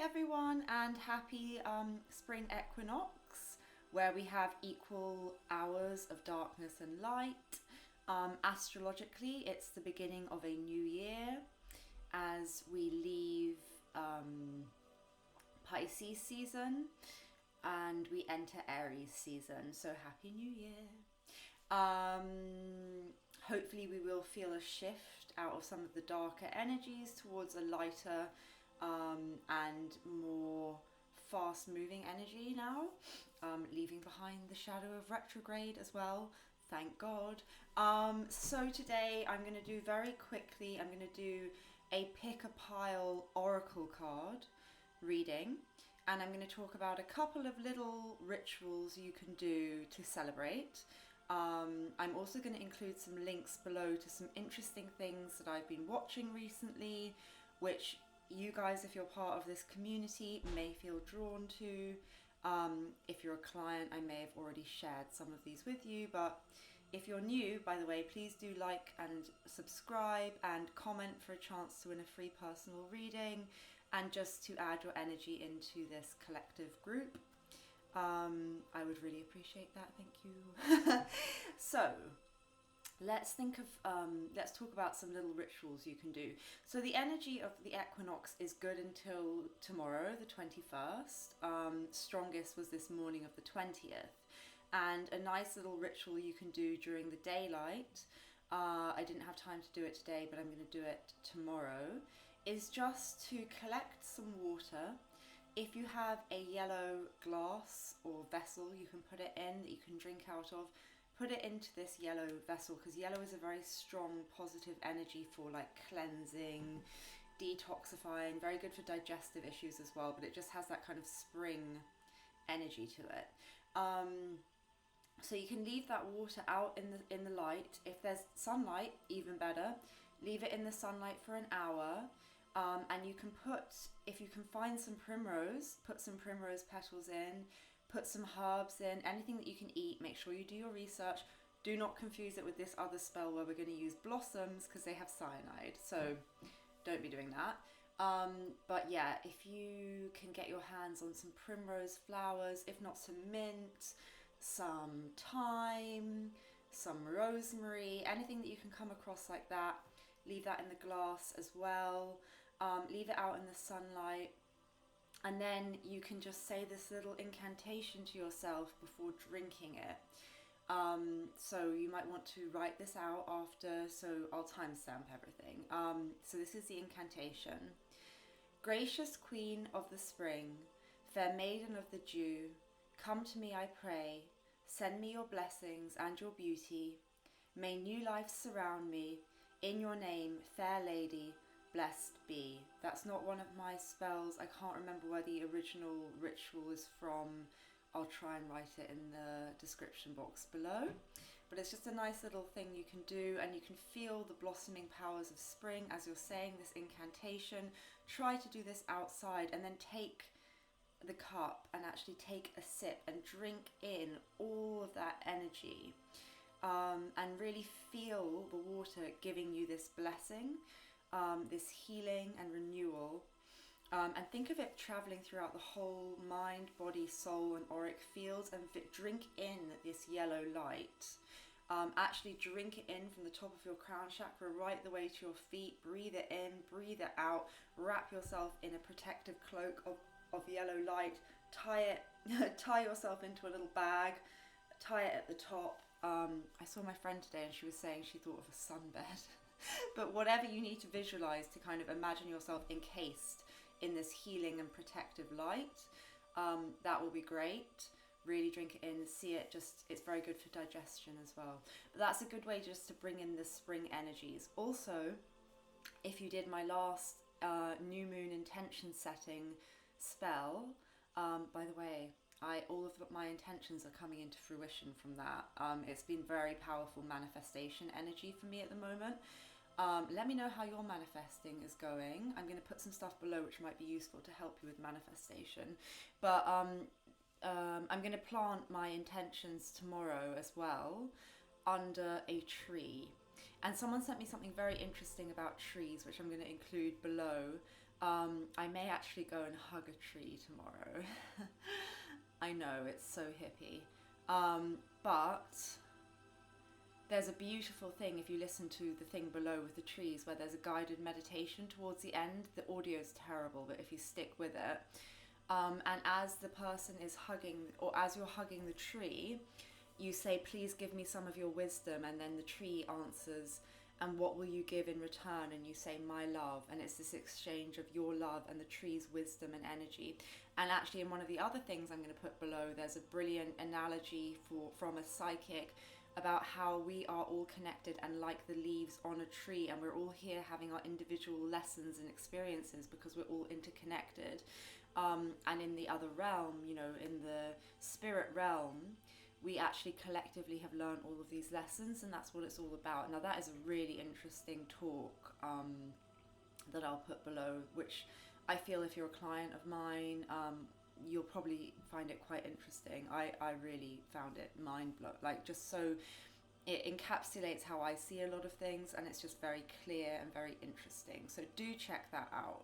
everyone, and happy spring equinox, where we have equal hours of darkness and light. Astrologically, it's the beginning of a new year as we leave Pisces season and we enter Aries season. So happy new year. Hopefully we will feel a shift out of some of the darker energies towards a lighter and more fast moving energy now, leaving behind the shadow of retrograde as well, thank God. So today I'm going to do very quickly, I'm going to do a pick a pile oracle card reading, and I'm going to talk about a couple of little rituals you can do to celebrate. I'm also going to include some links below to some interesting things that I've been watching recently, which you guys, if you're part of this community, may feel drawn to. If you're a client, I may have already shared some of these with you, but if you're new, by the way, please do like and subscribe and comment for a chance to win a free personal reading and just to add your energy into this collective group. I would really appreciate that, thank you. So let's talk about some little rituals you can do. So the energy of the equinox is good until tomorrow, the 21st. Strongest was this morning of the 20th. And a nice little ritual you can do during the daylight, I didn't have time to do it today, but I'm going to do it tomorrow, is just to collect some water. If you have a yellow glass or vessel you can put it in that you can drink out of, put it into this yellow vessel, because yellow is a very strong positive energy for like cleansing, detoxifying, very good for digestive issues as well, but it just has that kind of spring energy to it. So you can leave that water out in the light. If there's sunlight, even better. Leave it in the sunlight for an hour. And you can if you can find some primrose, put some primrose petals in, put some herbs in, anything that you can eat. Make sure you do your research. Do not confuse it with this other spell where we're going to use blossoms because they have cyanide. So don't be doing that. But yeah, if you can get your hands on some primrose flowers, if not some mint, some thyme, some rosemary, anything that you can come across like that, leave that in the glass as well. Leave it out in the sunlight, and then you can just say this little incantation to yourself before drinking it. So you might want to write this out after, so I'll timestamp everything. So this is the incantation. Gracious Queen of the Spring, fair Maiden of the Dew, come to me I pray, send me your blessings and your beauty. May new life surround me, in your name, fair lady, blessed be. That's not one of my spells. I can't remember where the original ritual is from. I'll try and write it in the description box below. But it's just a nice little thing you can do, and you can feel the blossoming powers of spring as you're saying this incantation. Try to do this outside, and then take the cup and actually take a sip and drink in all of that energy. And really feel the water giving you this blessing, this healing and renewal. And think of it traveling throughout the whole mind, body, soul and auric fields, and drink in this yellow light. Actually drink it in from the top of your crown chakra right the way to your feet. Breathe it in, breathe it out. Wrap yourself in a protective cloak of yellow light. Tie yourself into a little bag. Tie it at the top. I saw my friend today and she was saying she thought of a sunbed. But whatever you need to visualize to kind of imagine yourself encased in this healing and protective light, that will be great. Really drink it in, see it, it's very good for digestion as well. But that's a good way just to bring in the spring energies. Also, if you did my last new moon intention setting spell, by the way, all of my intentions are coming into fruition from that. It's been very powerful manifestation energy for me at the moment. Let me know how your manifesting is going. I'm going to put some stuff below which might be useful to help you with manifestation. But I'm going to plant my intentions tomorrow as well under a tree. And someone sent me something very interesting about trees, which I'm going to include below. I may actually go and hug a tree tomorrow. I know, it's so hippie. But there's a beautiful thing if you listen to the thing below with the trees, where there's a guided meditation towards the end. The audio is terrible, but if you stick with it, and as the person is hugging, or as you're hugging the tree, you say, please give me some of your wisdom, and then the tree answers, and what will you give in return? And you say, my love. And it's this exchange of your love and the tree's wisdom and energy. And actually, in one of the other things I'm going to put below, there's a brilliant analogy from a psychic about how we are all connected and like the leaves on a tree, and we're all here having our individual lessons and experiences because we're all interconnected. And in the other realm, you know, in the spirit realm, we actually collectively have learned all of these lessons, and that's what it's all about. Now that is a really interesting talk that I'll put below, which I feel if you're a client of mine, you'll probably find it quite interesting. I really found it mind-blowing, like just so, it encapsulates how I see a lot of things, and it's just very clear and very interesting. So do check that out.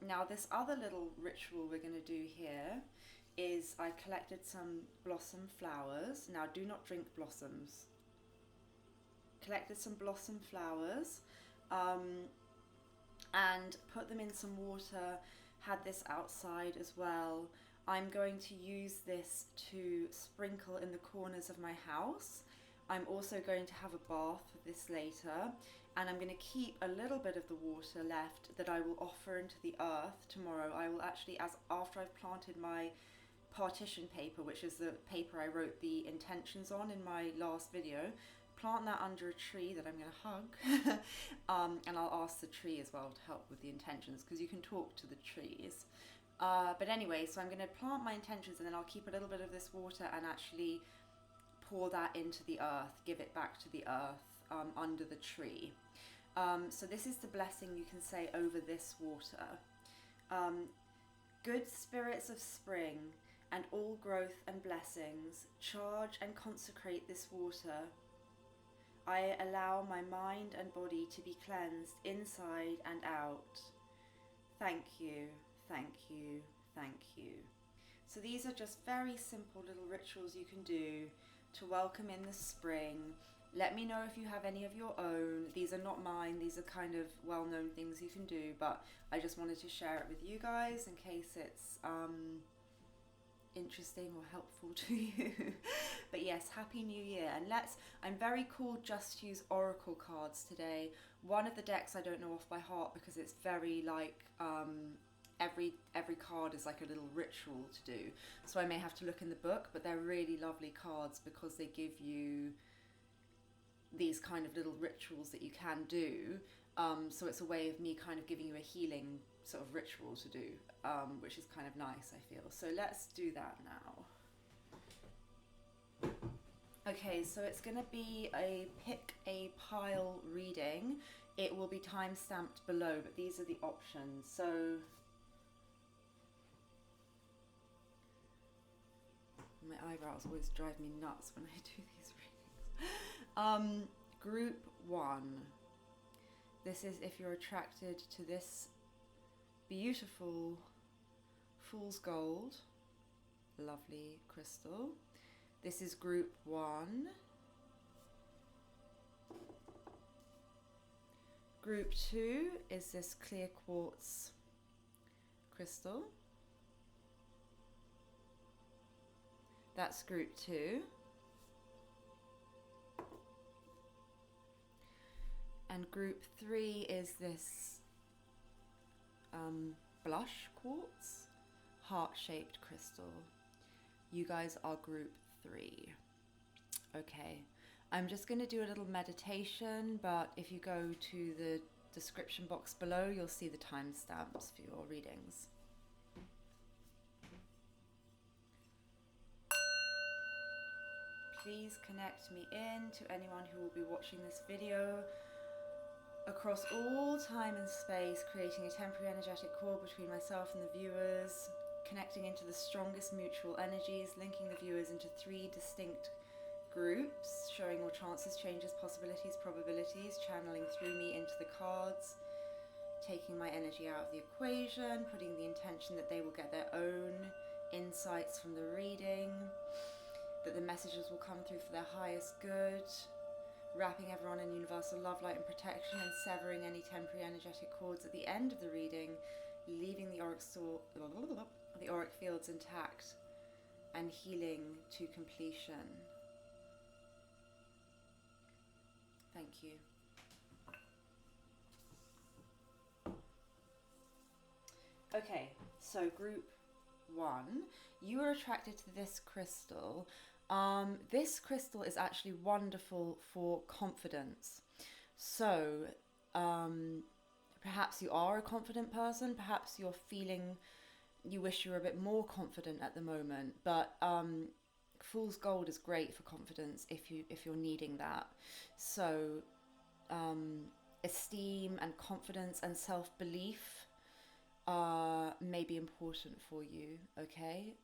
Now this other little ritual we're going to do here is I collected some blossom flowers. Now do not drink blossoms. Collected some blossom flowers and put them in some water. Had this outside as well. I'm going to use this to sprinkle in the corners of my house. I'm also going to have a bath with this later, and I'm going to keep a little bit of the water left that I will offer into the earth tomorrow. I will actually, after I've planted my partition paper, which is the paper I wrote the intentions on in my last video, plant that under a tree that I'm going to hug. And I'll ask the tree as well to help with the intentions, because you can talk to the trees. But anyway, so I'm going to plant my intentions, and then I'll keep a little bit of this water and actually pour that into the earth, give it back to the earth under the tree. So this is the blessing you can say over this water. Good spirits of spring and all growth and blessings, charge and consecrate this water. I allow my mind and body to be cleansed inside and out. Thank you, thank you, thank you. So these are just very simple little rituals you can do to welcome in the spring. Let me know if you have any of your own. These are not mine, these are kind of well-known things you can do, but I just wanted to share it with you guys in case it's interesting or helpful to you. But yes, Happy New Year. And I'm very cool just to use oracle cards today. One of the decks I don't know off by heart because it's very like every card is like a little ritual to do, so I may have to look in the book, but they're really lovely cards because they give you these kind of little rituals that you can do. So it's a way of me kind of giving you a healing sort of ritual to do, which is kind of nice, I feel. So let's do that now. Okay, so it's going to be a pick a pile reading. It will be time stamped below, but these are the options. So my eyebrows always drive me nuts when I do these readings. Group 1. This is if you're attracted to this beautiful fool's gold, lovely crystal. This is group 1. Group 2 is this clear quartz crystal. That's group 2. And group 3 is this blush quartz, heart-shaped crystal. You guys are group 3. Okay, I'm just going to do a little meditation, but if you go to the description box below, you'll see the timestamps for your readings. Please connect me in to anyone who will be watching this video across all time and space, creating a temporary energetic cord between myself and the viewers, connecting into the strongest mutual energies, linking the viewers into 3 distinct groups, showing all chances, changes, possibilities, probabilities, channeling through me into the cards, taking my energy out of the equation, putting the intention that they will get their own insights from the reading, that the messages will come through for their highest good, wrapping everyone in universal love, light and protection, and severing any temporary energetic cords at the end of the reading, leaving the auric fields intact and healing to completion. Thank you. Okay, so group 1, you are attracted to this crystal. This crystal is actually wonderful for confidence. So perhaps you are a confident person, perhaps you're feeling you wish you were a bit more confident at the moment, but fool's gold is great for confidence if you're needing that. So esteem and confidence and self-belief may be important for you, okay?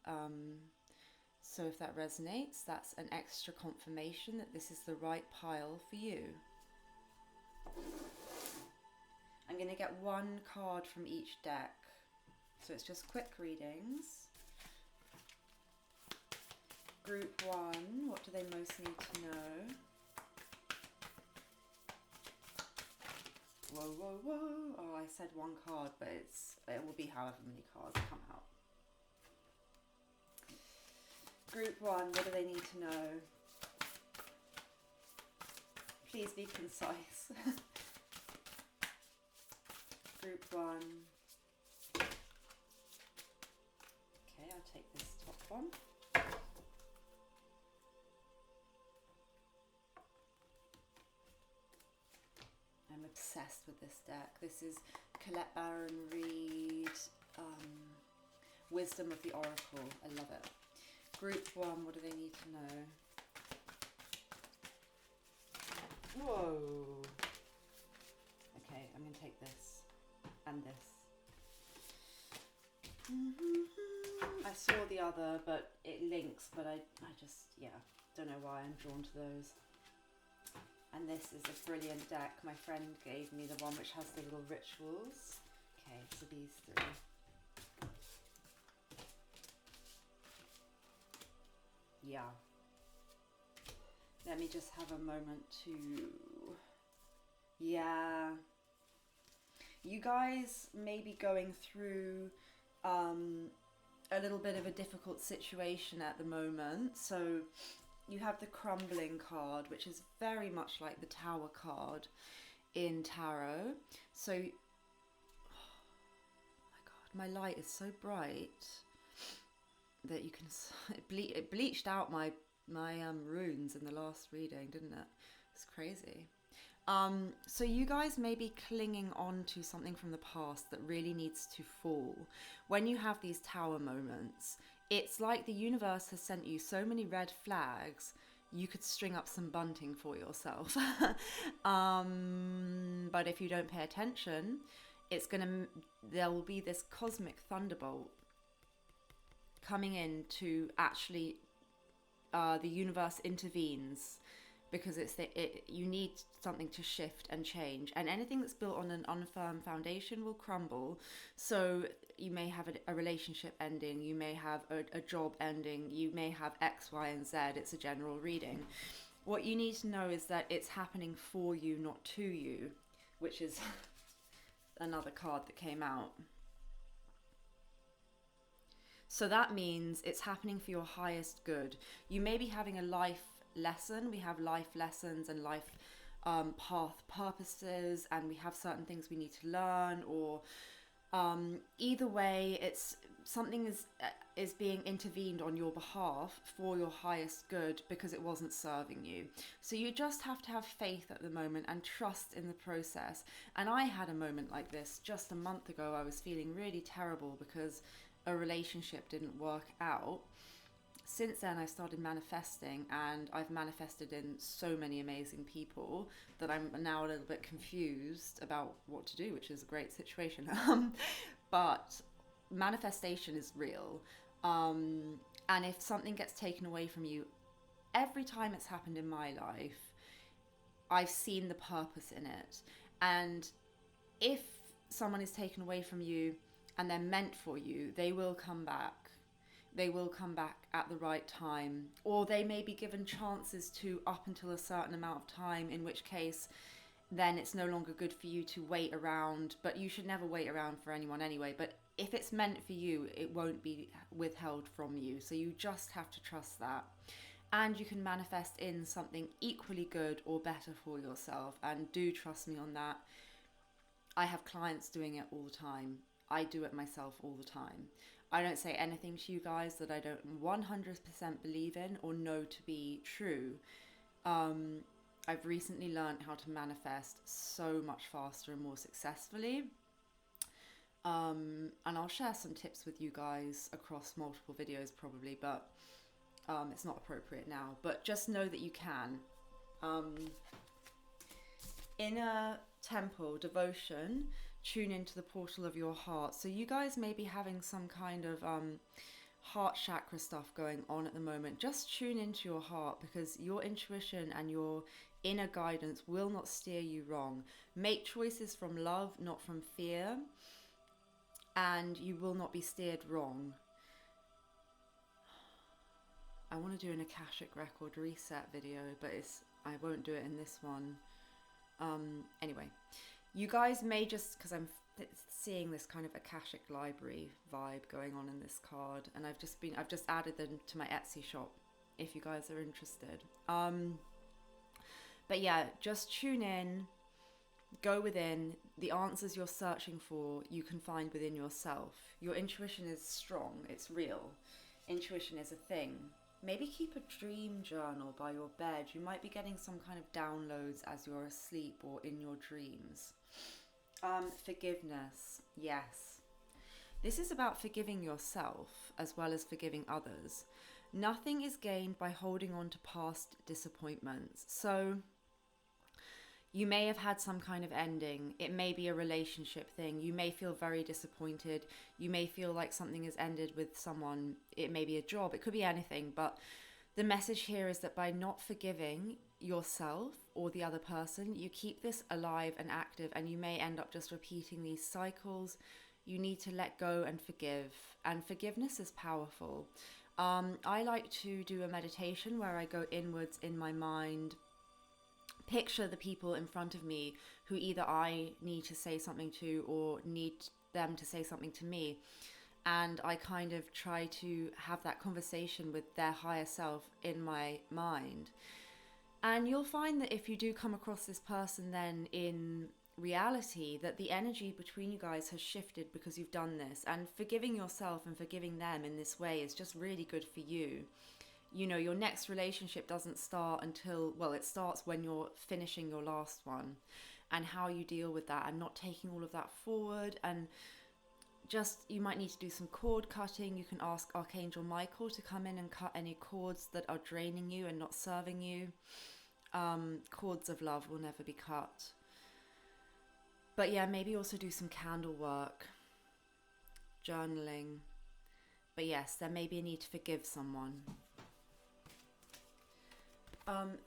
So if that resonates, that's an extra confirmation that this is the right pile for you. I'm going to get one card from each deck. So it's just quick readings. Group 1, what do they most need to know? Whoa, whoa, whoa. Oh, I said one card, but it will be however many cards come out. Group 1, what do they need to know? Please be concise. Group 1. Okay, I'll take this top one. I'm obsessed with this deck. This is Colette Baron Reid, Wisdom of the Oracle. I love it. Group 1, what do they need to know? Whoa. Okay, I'm going to take this and this. I saw the other, but it links, but I just, yeah, don't know why I'm drawn to those. And this is a brilliant deck. My friend gave me the one which has the little rituals. Okay, so these 3. Yeah. Let me just have a moment to... Yeah. You guys may be going through a little bit of a difficult situation at the moment. So you have the crumbling card, which is very much like the Tower card in tarot. So, oh my God, my light is so bright that you can, it bleached out my runes in the last reading, didn't it? It's crazy. So you guys may be clinging on to something from the past that really needs to fall. When you have these tower moments, it's like the universe has sent you so many red flags, you could string up some bunting for yourself. But if you don't pay attention, there will be this cosmic thunderbolt coming in to actually, the universe intervenes, because you need something to shift and change, and anything that's built on an unfirm foundation will crumble. So you may have a relationship ending, you may have a job ending, you may have X, Y, and Z. It's a general reading. What you need to know is that it's happening for you, not to you, which is another card that came out. So that means it's happening for your highest good. You may be having a life lesson. We have life lessons and life path purposes, and we have certain things we need to learn, or either way, it's something is being intervened on your behalf for your highest good because it wasn't serving you. So you just have to have faith at the moment and trust in the process. And I had a moment like this just a month ago. I was feeling really terrible because a relationship didn't work out. Since then, I started manifesting, and I've manifested in so many amazing people that I'm now a little bit confused about what to do, which is a great situation. But manifestation is real. And if something gets taken away from you, every time it's happened in my life, I've seen the purpose in it. And if someone is taken away from you and they're meant for you, they will come back. They will come back at the right time, or they may be given chances to up until a certain amount of time, in which case then it's no longer good for you to wait around. But you should never wait around for anyone anyway. But if it's meant for you, it won't be withheld from you. So you just have to trust that. And you can manifest in something equally good or better for yourself. And do trust me on that. I have clients doing it all the time. I do it myself all the time. I don't say anything to you guys that I don't 100% believe in or know to be true. I've recently learned how to manifest so much faster and more successfully. And I'll share some tips with you guys across multiple videos probably, but it's not appropriate now. But just know that you can. In a temple devotion, tune into the portal of your heart. So you guys may be having some kind of heart chakra stuff going on at the moment. Just tune into your heart, because your intuition and your inner guidance will not steer you wrong. Make choices from love, not from fear, and you will not be steered wrong. I want to do an Akashic record reset video, but I won't do it in this one. Anyway, you guys may just, because I'm seeing this kind of Akashic library vibe going on in this card, and I've just added them to my Etsy shop if you guys are interested. But yeah, just tune in, go within. The answers you're searching for, you can find within yourself. Your intuition is strong, it's real. Intuition is a thing. Maybe keep a dream journal by your bed. You might be getting some kind of downloads as you're asleep or in your dreams. Forgiveness, yes. This is about forgiving yourself as well as forgiving others. Nothing is gained by holding on to past disappointments. So you may have had some kind of ending. It may be a relationship thing. You may feel very disappointed. You may feel like something has ended with someone. It may be a job. It could be anything. But the message here is that by not forgiving yourself or the other person, you keep this alive and active, and you may end up just repeating these cycles. You need to let go and forgive. And forgiveness is powerful. I like to do a meditation where I go inwards in my mind, picture the people in front of me who either I need to say something to or need them to say something to me. And I kind of try to have that conversation with their higher self in my mind. And you'll find that if you do come across this person then in reality, that the energy between you guys has shifted because you've done this. And forgiving yourself and forgiving them in this way is just really good for you. You know, your next relationship doesn't start until, well, it starts when you're finishing your last one, and how you deal with that and not taking all of that forward. And just, you might need to do some cord cutting. You can ask Archangel Michael to come in and cut any cords that are draining you and not serving you. Cords of love will never be cut. But yeah, maybe also do some candle work, journaling. But yes, there may be a need to forgive someone.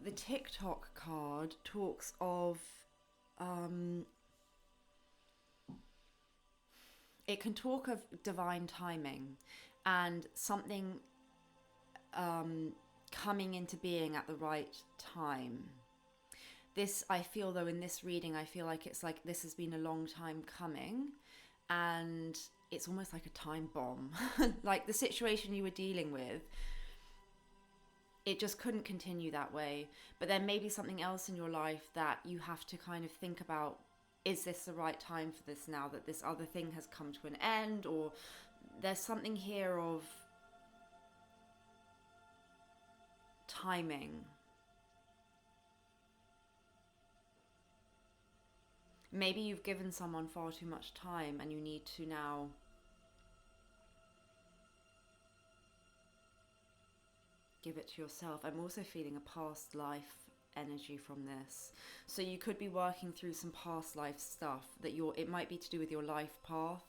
The TikTok card talks of, it can talk of divine timing and something coming into being at the right time. This, I feel though, in this reading, I feel like it's like this has been a long time coming, and it's almost like a time bomb. Like the situation you were dealing with, it just couldn't continue that way. But there may be something else in your life that you have to kind of think about, is this the right time for this now that this other thing has come to an end? Or there's something here of timing. Maybe you've given someone far too much time and you need to now give it to yourself. I'm also feeling a past life energy from this. So you could be working through some past life stuff that it might be to do with your life path,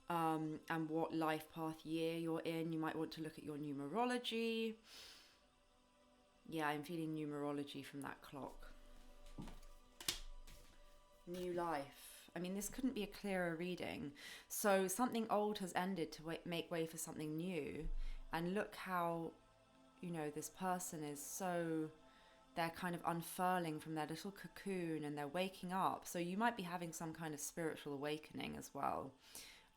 and what life path year you're in. You might want to look at your numerology. Yeah, I'm feeling numerology from that clock. New life. I mean, this couldn't be a clearer reading. So something old has ended to make way for something new. And look how, you know, this person is so, they're kind of unfurling from their little cocoon and they're waking up. So you might be having some kind of spiritual awakening as well.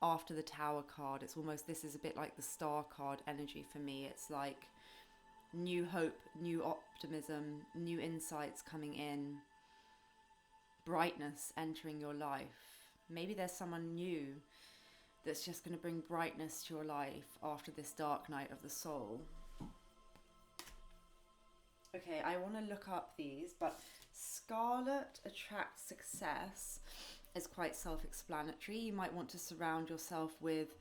After the Tower card, it's almost, this is a bit like the Star card energy for me. It's like new hope, new optimism, new insights coming in, brightness entering your life. Maybe there's someone new that's just going to bring brightness to your life after this dark night of the soul. Okay, I want to look up these, but Scarlet attracts success is quite self-explanatory. You might want to surround yourself with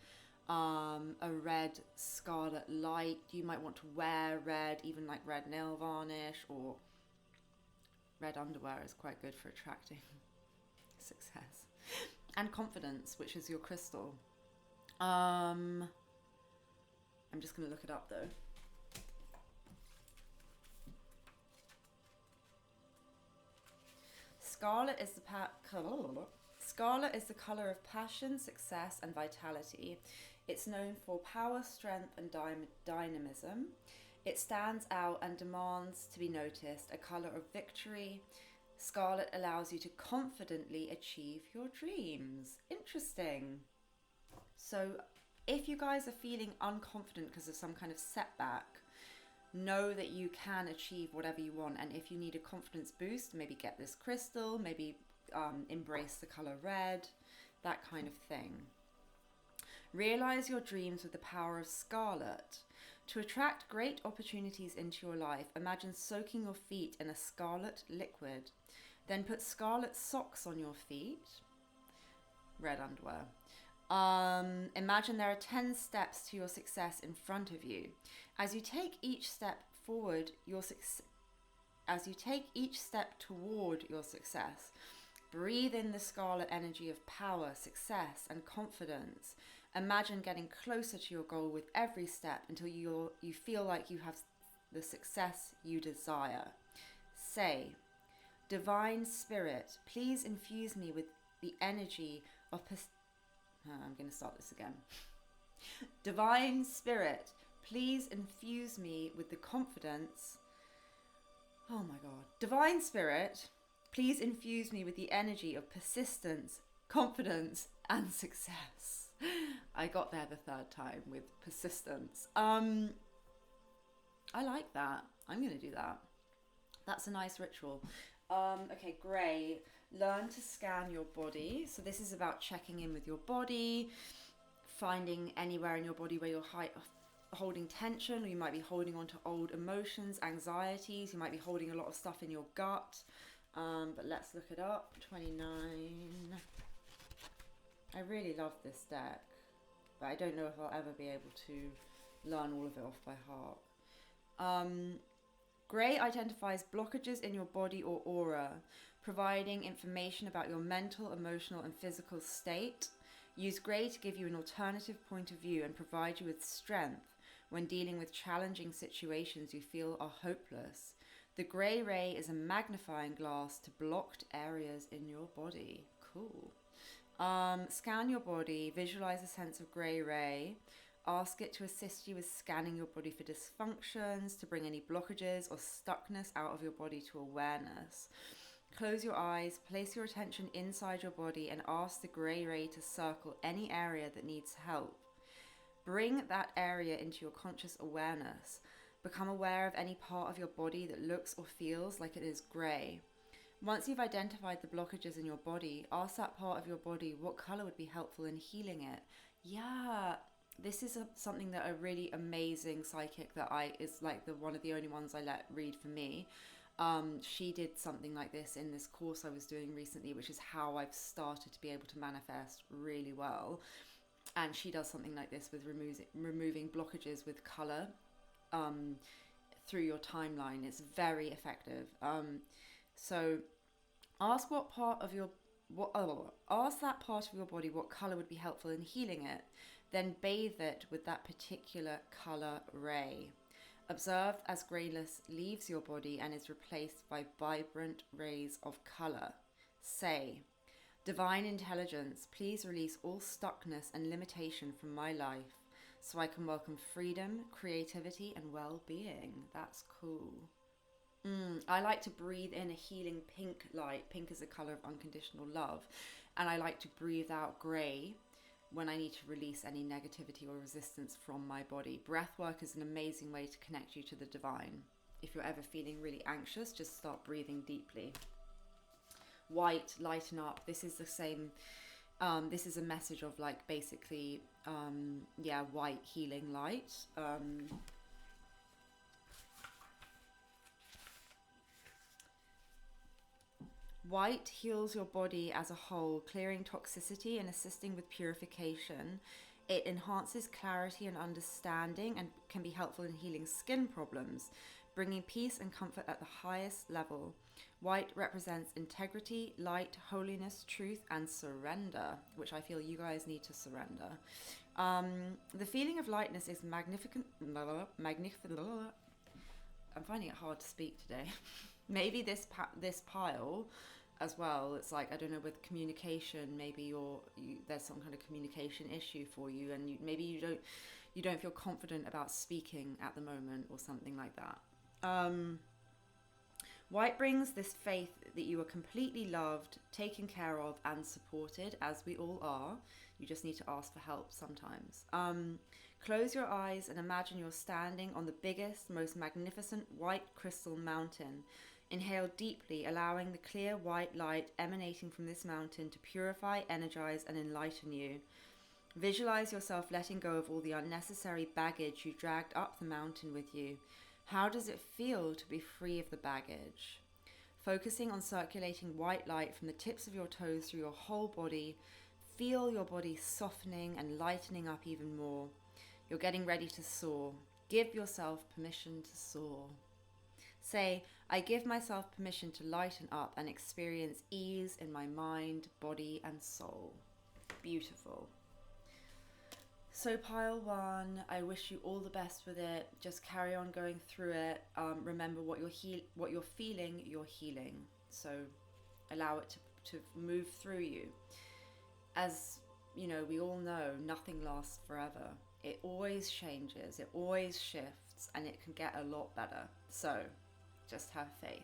a red scarlet light. You might want to wear red, even like red nail varnish, or red underwear is quite good for attracting success. And confidence, which is your crystal. I'm just going to look it up though. Scarlet is the color of passion, success, and vitality. It's known for power, strength, and dynamism. It stands out and demands to be noticed, a color of victory. Scarlet allows you to confidently achieve your dreams. Interesting. So if you guys are feeling unconfident because of some kind of setback, know that you can achieve whatever you want. And if you need a confidence boost, maybe get this crystal, maybe embrace the color red, that kind of thing. Realize your dreams with the power of Scarlet. To attract great opportunities into your life, imagine soaking your feet in a scarlet liquid. Then put scarlet socks on your feet. Red underwear. Imagine there are 10 steps to your success in front of you. As you take each step forward, as you take each step toward your success, breathe in the scarlet energy of power, success, and confidence. Imagine getting closer to your goal with every step until you feel like you have the success you desire. Say, Divine Spirit, please infuse me with the energy of... I'm going to start this again. Divine Spirit, please infuse me with the confidence... Oh my God. Divine Spirit, please infuse me with the energy of persistence, confidence, and success. I got there the third time with persistence. I like that. I'm going to do that. That's a nice ritual. Okay, grey. Learn to scan your body. So this is about checking in with your body, finding anywhere in your body where you're holding tension, or you might be holding on to old emotions, anxieties. You might be holding a lot of stuff in your gut. But let's look it up. 29. I really love this deck, but I don't know if I'll ever be able to learn all of it off by heart. Grey identifies blockages in your body or aura, providing information about your mental, emotional, and physical state. Use grey to give you an alternative point of view and provide you with strength when dealing with challenging situations you feel are hopeless. The grey ray is a magnifying glass to blocked areas in your body. Cool. Scan your body, visualize a sense of grey ray, ask it to assist you with scanning your body for dysfunctions, to bring any blockages or stuckness out of your body to awareness. Close your eyes, place your attention inside your body and ask the grey ray to circle any area that needs help. Bring that area into your conscious awareness. Become aware of any part of your body that looks or feels like it is grey. Once you've identified the blockages in your body, ask that part of your body what colour would be helpful in healing it. Yeah, this is something that a really amazing psychic that is like one of the only ones I let read for me. She did something like this in this course I was doing recently, which is how I've started to be able to manifest really well. And she does something like this with removing blockages with colour through your timeline. It's very effective. So ask that part of your body what colour would be helpful in healing it. Then bathe it with that particular colour ray. Observe as greyness leaves your body and is replaced by vibrant rays of colour. Say, Divine intelligence, please release all stuckness and limitation from my life so I can welcome freedom, creativity, and well-being. That's cool. I like to breathe in a healing pink light. Pink is the color of unconditional love. And I like to breathe out grey when I need to release any negativity or resistance from my body. Breath work is an amazing way to connect you to the divine. If you're ever feeling really anxious, just start breathing deeply. White, lighten up. This is the same. This is a message of like basically, white healing light. White heals your body as a whole, clearing toxicity and assisting with purification. It enhances clarity and understanding and can be helpful in healing skin problems, bringing peace and comfort at the highest level. White represents integrity, light, holiness, truth, and surrender, which I feel you guys need to surrender. The feeling of lightness is magnificent. I'm finding it hard to speak today. Maybe this pile as well, it's like, I don't know, with communication, maybe there's some kind of communication issue for you, and maybe you don't feel confident about speaking at the moment or something like that. White brings this faith that you are completely loved, taken care of, and supported, as we all are. You just need to ask for help sometimes. Close your eyes and imagine you're standing on the biggest, most magnificent white crystal mountain. Inhale deeply, allowing the clear white light emanating from this mountain to purify, energize, and enlighten you. Visualize yourself letting go of all the unnecessary baggage you dragged up the mountain with you. How does it feel to be free of the baggage? Focusing on circulating white light from the tips of your toes through your whole body, feel your body softening and lightening up even more. You're getting ready to soar. Give yourself permission to soar. Say, I give myself permission to lighten up and experience ease in my mind, body, and soul. Beautiful. So pile one, I wish you all the best with it. Just carry on going through it. Remember what you're feeling, you're healing. So allow it to move through you. As you know, we all know, nothing lasts forever. It always changes, it always shifts, and it can get a lot better. So just have faith.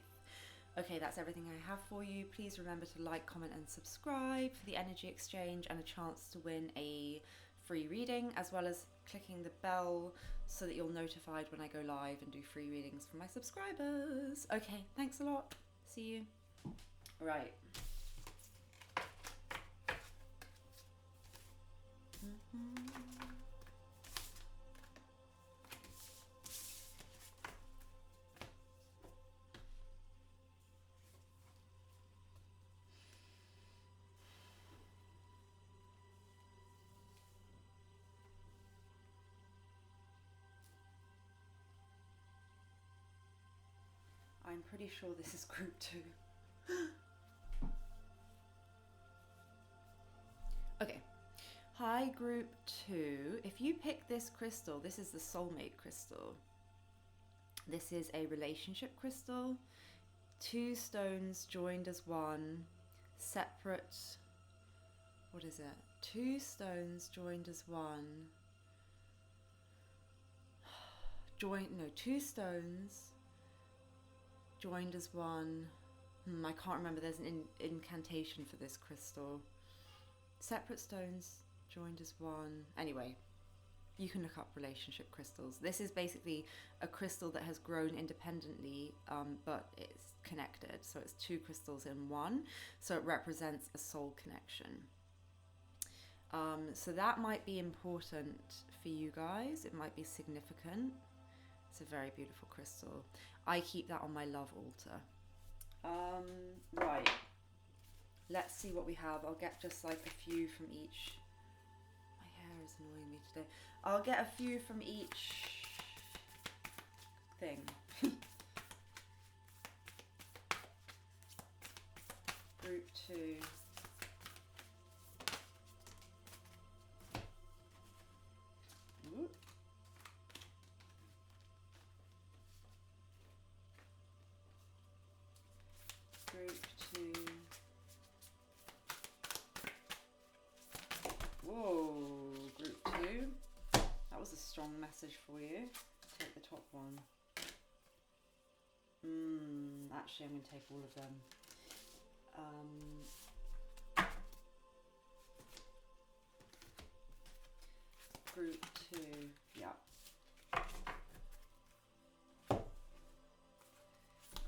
Okay, that's everything I have for you. Please remember to like, comment, and subscribe for the energy exchange and a chance to win a free reading, as well as clicking the bell so that you're notified when I go live and do free readings for my subscribers. Okay, thanks a lot. See you. Right. I'm pretty sure this is group 2. Okay. Hi, group 2. If you pick this crystal, this is the soulmate crystal. This is a relationship crystal. 2 stones joined as one. Separate. What is it? 2 stones joined as one. 2 stones joined as one. I can't remember. There's an incantation for this crystal. Separate stones joined as one. Anyway, you can look up relationship crystals. This is basically a crystal that has grown independently, but it's connected. So it's 2 crystals in one. So it represents a soul connection. So that might be important for you guys. It might be significant. It's a very beautiful crystal. I keep that on my love altar. Right. Let's see what we have. I'll get just like a few from each. My hair is annoying me today. I'll get a few from each thing. Group 2. Ooh. Group 2. strong message for you. Take the top one. Actually, I'm going to take all of them. Group 2, yeah.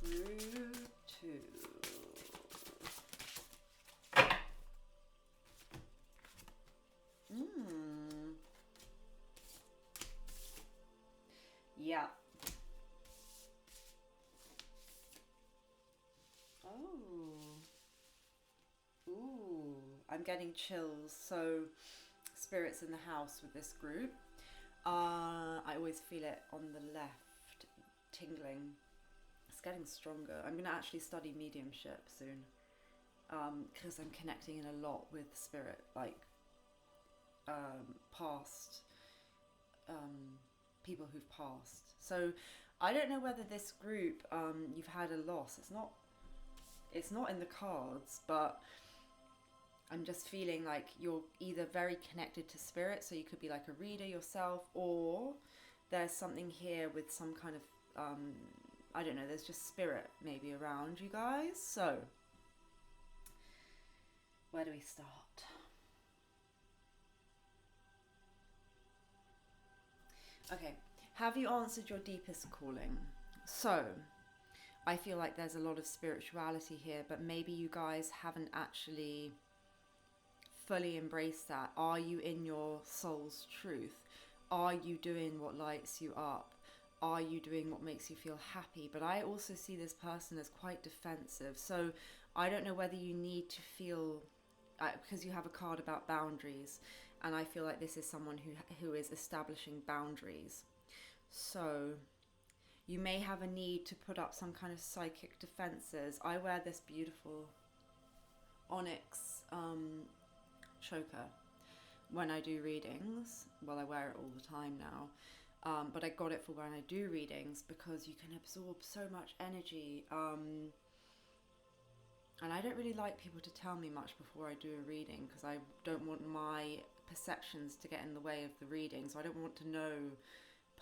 Group 2. Yeah. Ooh, I'm getting chills. So, spirits in the house with this group. I always feel it on the left, tingling. It's getting stronger. I'm going to actually study mediumship soon, because I'm connecting in a lot with spirit, like past people who've passed. So I don't know whether this group, you've had a loss. It's not in the cards, but I'm just feeling like you're either very connected to spirit, so you could be like a reader yourself, or there's something here with some kind of, I don't know, there's just spirit maybe around you guys. So, where do we start? Okay, have you answered your deepest calling? So, I feel like there's a lot of spirituality here, but maybe you guys haven't actually fully embraced that. Are you in your soul's truth? Are you doing what lights you up? Are you doing what makes you feel happy? But I also see this person as quite defensive. So I don't know whether you need to feel, because you have a card about boundaries, and I feel like this is someone who is establishing boundaries. So you may have a need to put up some kind of psychic defenses. I wear this beautiful onyx choker when I do readings. Well, I wear it all the time now, but I got it for when I do readings because you can absorb so much energy, and I don't really like people to tell me much before I do a reading, because I don't want my perceptions to get in the way of the reading. So I don't want to know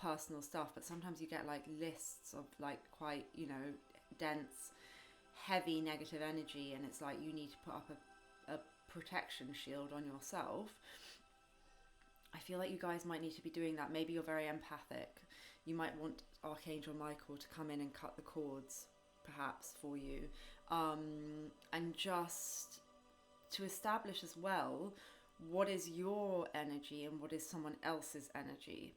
personal stuff, but sometimes you get like lists of like quite, you know, dense, heavy negative energy, and it's like you need to put up a protection shield on yourself. I feel like you guys might need to be doing that. Maybe you're very empathic. You might want Archangel Michael to come in and cut the cords, perhaps, for you. And just to establish as well, what is your energy and what is someone else's energy.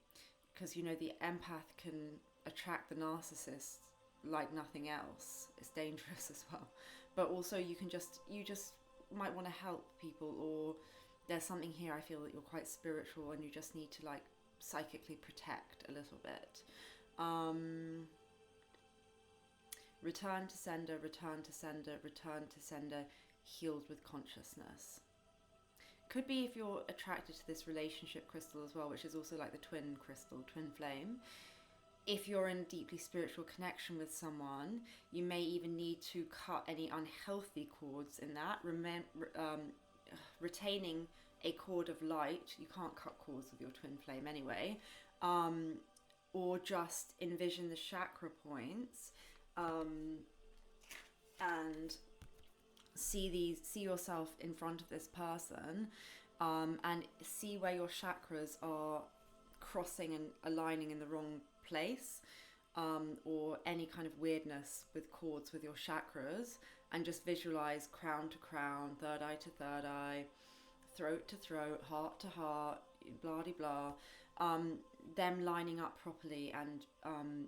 Because, you know, the empath can attract the narcissist like nothing else. It's dangerous as well. But also you just might want to help people, or there's something here, I feel that you're quite spiritual and you just need to like psychically protect a little bit. Return to sender, return to sender, return to sender, healed with consciousness. Could be if you're attracted to this relationship crystal as well, which is also like the twin crystal, twin flame. If you're in deeply spiritual connection with someone, you may even need to cut any unhealthy cords in that, retaining a cord of light. You can't cut cords with your twin flame anyway. Or just envision the chakra points, and see yourself in front of this person, and see where your chakras are crossing and aligning in the wrong place, or any kind of weirdness with cords with your chakras, and just visualize crown to crown, third eye to third eye, throat to throat, heart to heart, blah de blah, them lining up properly, and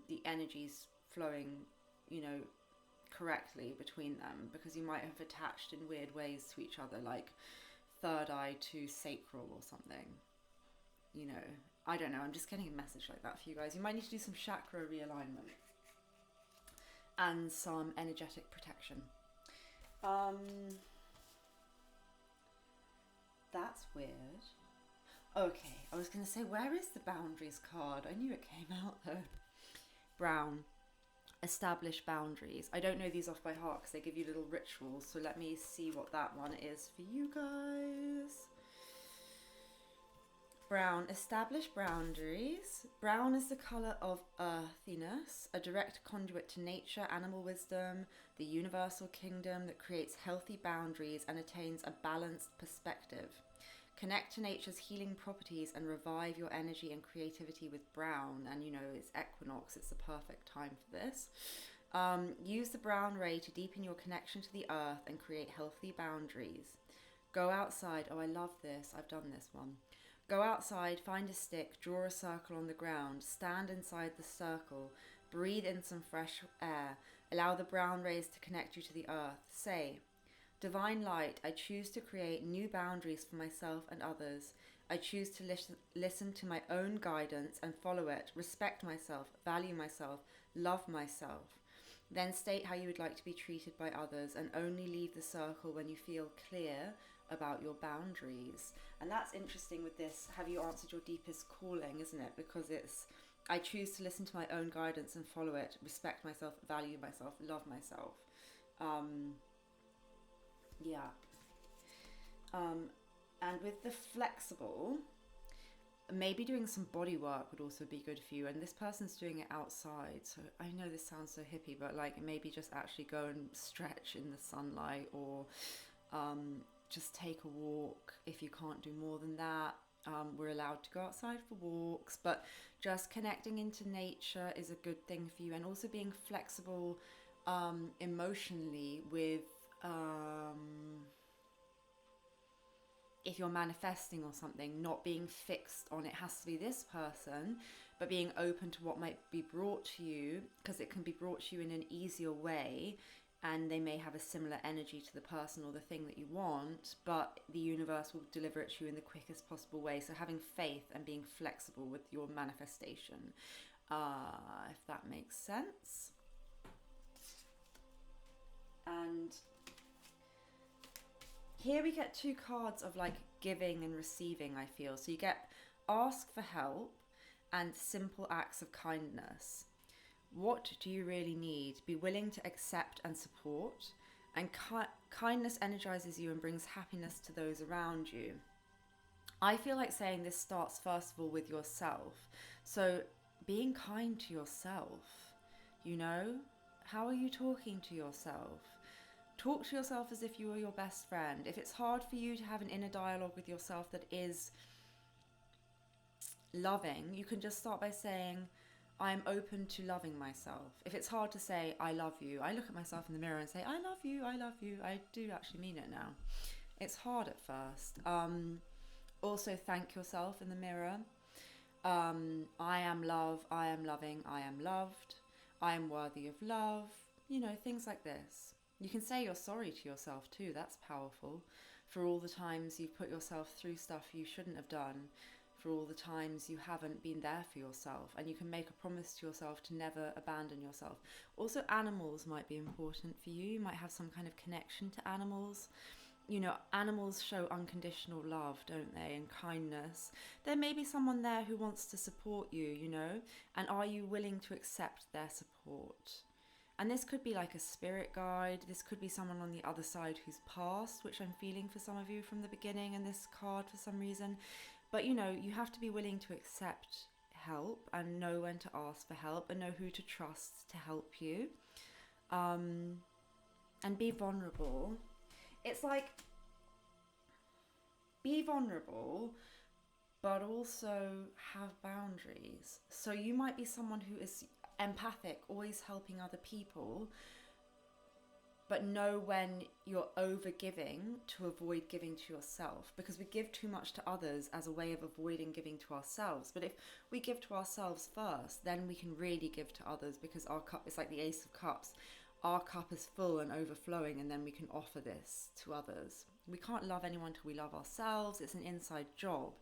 the energies flowing, you know, correctly between them, because you might have attached in weird ways to each other, like third eye to sacral or something, you know. I don't know, I'm just getting a message like that for you guys. You might need to do some chakra realignment and some energetic protection. That's weird. Okay, I was going to say, where is the boundaries card? I knew it came out though. Brown. Establish boundaries. I don't know these off by heart because they give you little rituals, so let me see what that one is for you guys. Brown, establish boundaries. Brown is the colour of earthiness, a direct conduit to nature, animal wisdom, the universal kingdom that creates healthy boundaries and attains a balanced perspective. Connect to nature's healing properties and revive your energy and creativity with brown. And you know, it's equinox, it's the perfect time for this. Use the brown ray to deepen your connection to the earth and create healthy boundaries. Go outside. Oh, I love this. I've done this one. Go outside, find a stick, draw a circle on the ground, stand inside the circle, breathe in some fresh air, allow the brown rays to connect you to the earth. Say, Divine Light, I choose to create new boundaries for myself and others. I choose to listen to my own guidance and follow it, respect myself, value myself, love myself. Then state how you would like to be treated by others and only leave the circle when you feel clear about your boundaries. And that's interesting with this, have you answered your deepest calling, isn't it? Because it's, I choose to listen to my own guidance and follow it, respect myself, value myself, love myself. And with the flexible, maybe doing some body work would also be good for you. And this person's doing it outside. So I know this sounds so hippie, but like maybe just actually go and stretch in the sunlight, or just take a walk if you can't do more than that. We're allowed to go outside for walks, but just connecting into nature is a good thing for you. And also being flexible emotionally with if you're manifesting or something, not being fixed on it has to be this person, but being open to what might be brought to you, because it can be brought to you in an easier way, and they may have a similar energy to the person or the thing that you want, but the universe will deliver it to you in the quickest possible way. So having faith and being flexible with your manifestation, if that makes sense. And here we get two cards of like giving and receiving, I feel. So you get ask for help and simple acts of kindness. What do you really need? Be willing to accept and support. And kindness energizes you and brings happiness to those around you. I feel like saying this starts first of all with yourself. So being kind to yourself, you know, how are you talking to yourself? Talk to yourself as if you were your best friend. If it's hard for you to have an inner dialogue with yourself that is loving, you can just start by saying, I'm open to loving myself. If it's hard to say, I love you, I look at myself in the mirror and say, I love you, I love you. I do actually mean it now. It's hard at first. Also, thank yourself in the mirror. I am love, I am loving, I am loved. I am worthy of love. You know, things like this. You can say you're sorry to yourself too. That's powerful. For all the times you've put yourself through stuff you shouldn't have done. For all the times you haven't been there for yourself. And you can make a promise to yourself to never abandon yourself. Also, animals might be important for you. You might have some kind of connection to animals. You know, animals show unconditional love, don't they? And kindness. There may be someone there who wants to support you, you know. And are you willing to accept their support? And this could be like a spirit guide. This could be someone on the other side who's passed, which I'm feeling for some of you from the beginning in this card for some reason. But, you know, you have to be willing to accept help and know when to ask for help and know who to trust to help you. And be vulnerable. It's like, be vulnerable, but also have boundaries. So you might be someone who is empathic, always helping other people, but know when you're over giving to avoid giving to yourself, because we give too much to others as a way of avoiding giving to ourselves. But if we give to ourselves first, then we can really give to others, because our cup is like the Ace of Cups. Our cup is full and overflowing, and then we can offer this to others. We can't love anyone till we love ourselves. It's an inside job.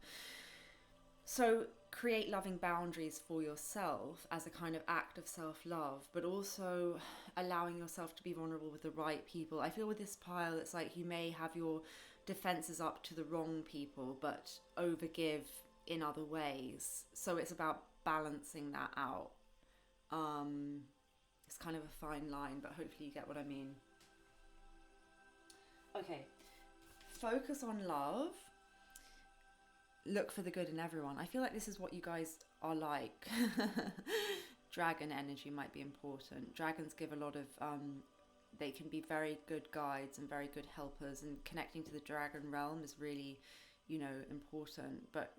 So create loving boundaries for yourself as a kind of act of self-love, but also allowing yourself to be vulnerable with the right people. I feel with this pile, it's like you may have your defenses up to the wrong people, but overgive in other ways. So it's about balancing that out. It's kind of a fine line, but hopefully you get what I mean. Okay, focus on love. look for the good in everyone. I feel like this is what you guys are like. Dragon energy might be important. Dragons give a lot of they can be very good guides and very good helpers, and connecting to the dragon realm is really, you know, important. But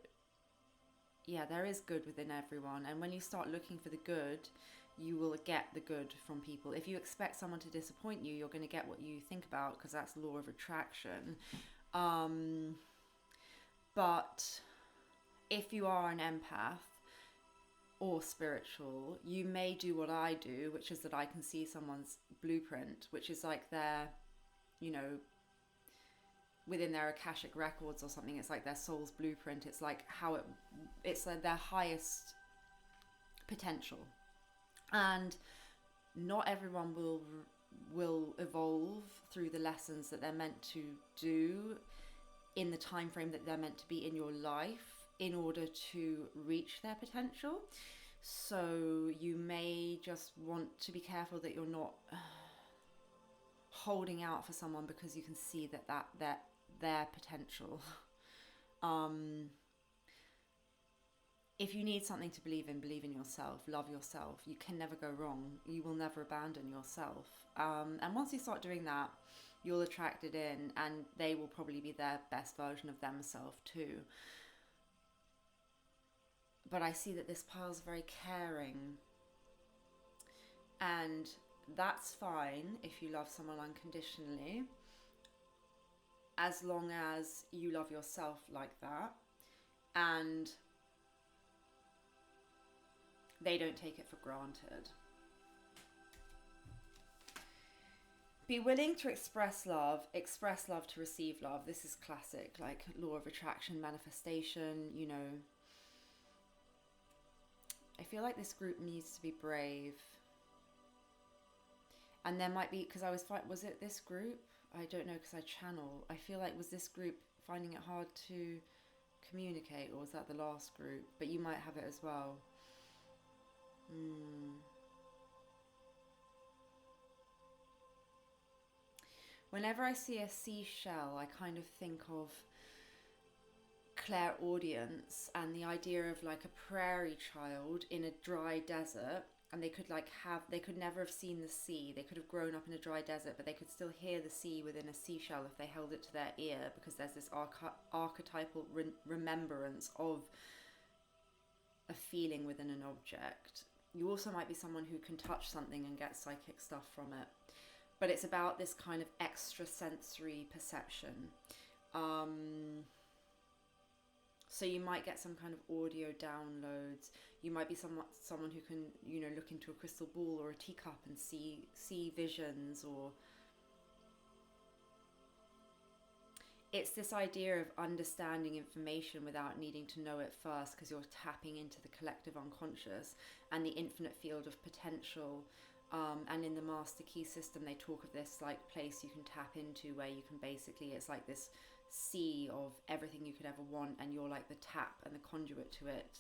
yeah, there is good within everyone, and when you start looking for the good, you will get the good from people. If you expect someone to disappoint you, you're going to get what you think about, because that's law of attraction. But if you are an empath or spiritual, you may do what I do, which is that I can see someone's blueprint, which is like their, you know, within their Akashic records or something. It's like their soul's blueprint. It's like how it's like their highest potential. And not everyone will evolve through the lessons that they're meant to do in the time frame that they're meant to be in your life in order to reach their potential. So you may just want to be careful that you're not holding out for someone because you can see that their potential. If you need something to believe in yourself, love yourself. You can never go wrong. You will never abandon yourself. And once you start doing that, you'll attract it in, and they will probably be their best version of themselves too. But I see that this pile's very caring, and that's fine if you love someone unconditionally, as long as you love yourself like that, and they don't take it for granted. Be willing to express love to receive love. This is classic, like law of attraction, manifestation, you know. I feel like this group needs to be brave. And there might be, because was it this group? I don't know, because I channel. I feel like, was this group finding it hard to communicate, or was that the last group? But you might have it as well. Whenever I see a seashell, I kind of think of clairaudience and the idea of like a prairie child in a dry desert, and they could never have seen the sea. They could have grown up in a dry desert, but they could still hear the sea within a seashell if they held it to their ear, because there's this archetypal remembrance of a feeling within an object. You also might be someone who can touch something and get psychic stuff from it. But it's about this kind of extrasensory perception. So you might get some kind of audio downloads. You might be someone who can, you know, look into a crystal ball or a teacup and see visions, or it's this idea of understanding information without needing to know it first, because you're tapping into the collective unconscious and the infinite field of potential. And in the Master Key system, they talk of this like place you can tap into, where you can basically, it's like this sea of everything you could ever want, and you're like the tap and the conduit to it,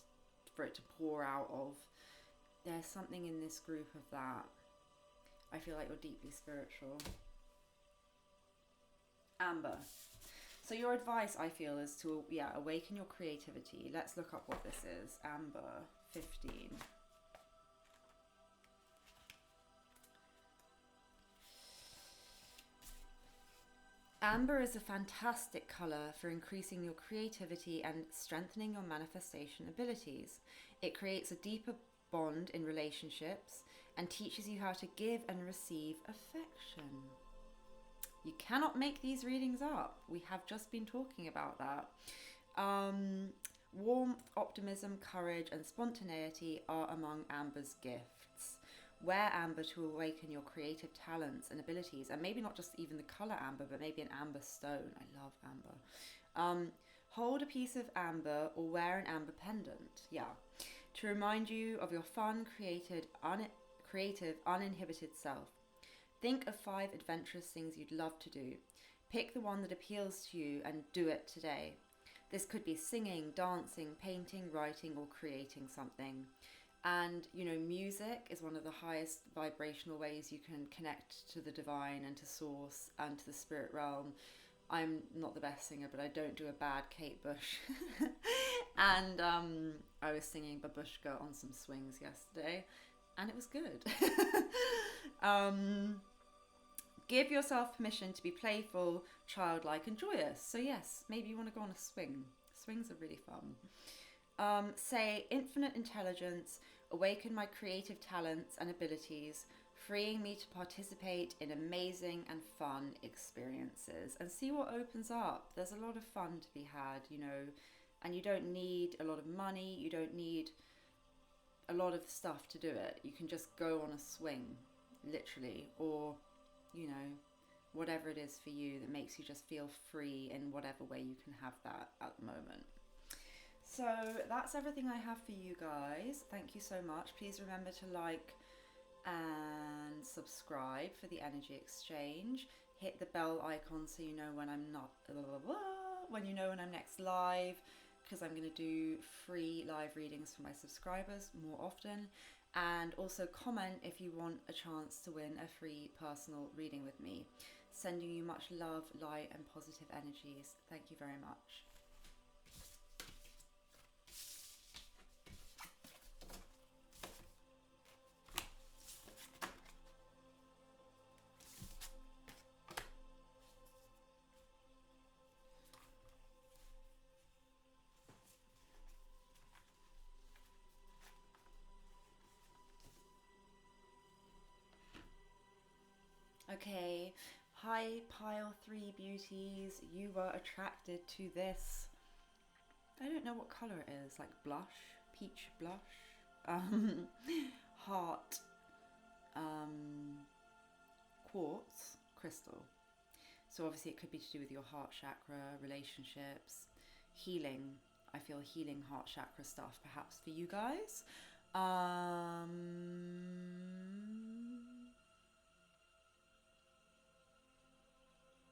for it to pour out of. There's something in this group of that. I feel like you're deeply spiritual. Amber. So your advice, I feel, is to, awaken your creativity. Let's look up what this is. Amber, 15. Amber is a fantastic colour for increasing your creativity and strengthening your manifestation abilities. It creates a deeper bond in relationships and teaches you how to give and receive affection. You cannot make these readings up. We have just been talking about that. Warmth, optimism, courage, and spontaneity are among Amber's gifts. Wear amber to awaken your creative talents and abilities, and maybe not just even the colour amber, but maybe an amber stone. I love amber. Hold a piece of amber or wear an amber pendant, to remind you of your fun, creative, uninhibited self. Think of 5 adventurous things you'd love to do. Pick the one that appeals to you and do it today. This could be singing, dancing, painting, writing, or creating something. And, you know, music is one of the highest vibrational ways you can connect to the divine and to source and to the spirit realm. I'm not the best singer, but I don't do a bad Kate Bush. And I was singing Babushka on some swings yesterday, and it was good. Give yourself permission to be playful, childlike, and joyous. So yes, maybe you want to go on a swing. Swings are really fun. Say, infinite intelligence, awaken my creative talents and abilities, freeing me to participate in amazing and fun experiences, and see what opens up. There's a lot of fun to be had, you know, and you don't need a lot of money. You don't need a lot of stuff to do it. You can just go on a swing, literally, or, you know, whatever it is for you that makes you just feel free in whatever way you can have that at the moment. So that's everything I have for you guys. Thank you so much. Please remember to like and subscribe for the energy exchange. Hit the bell icon so you know when I'm not when you know when I'm next live, because I'm going to do free live readings for my subscribers more often. And also comment if you want a chance to win a free personal reading with me. Sending you much love, light, and positive energies. Thank you very much. Okay, hi pile 3 beauties, you were attracted to this. I don't know what colour it is, like blush, peach blush, heart, quartz crystal. So obviously it could be to do with your heart chakra, relationships, healing. I feel healing heart chakra stuff perhaps for you guys.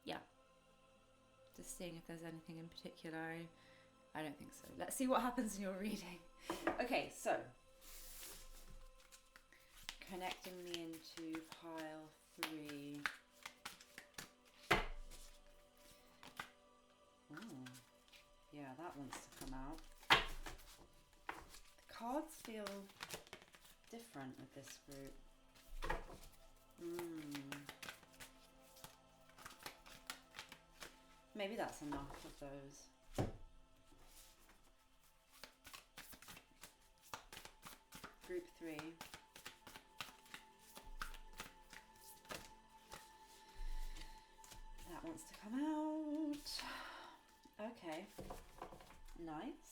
Yeah, just seeing if there's anything in particular. I don't think so. Let's see what happens in your reading. Okay, so connecting me into pile 3. Oh, yeah, that wants to come out. The cards feel different with this group. Maybe that's enough of those. Group 3. That wants to come out. Okay. Nice.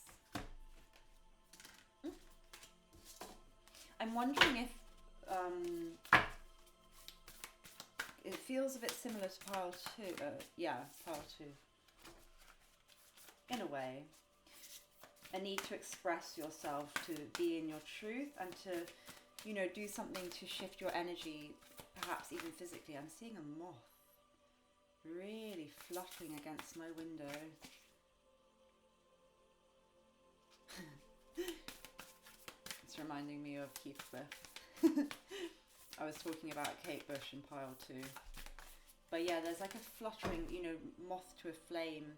I'm wondering if it feels a bit similar to pile 2. Yeah, pile 2. In a way. A need to express yourself, to be in your truth, and to, you know, do something to shift your energy, perhaps even physically. I'm seeing a moth really fluttering against my window. It's reminding me of Heathcliff. I was talking about Kate Bush in pile 2. But yeah, there's like a fluttering, you know, moth to a flame.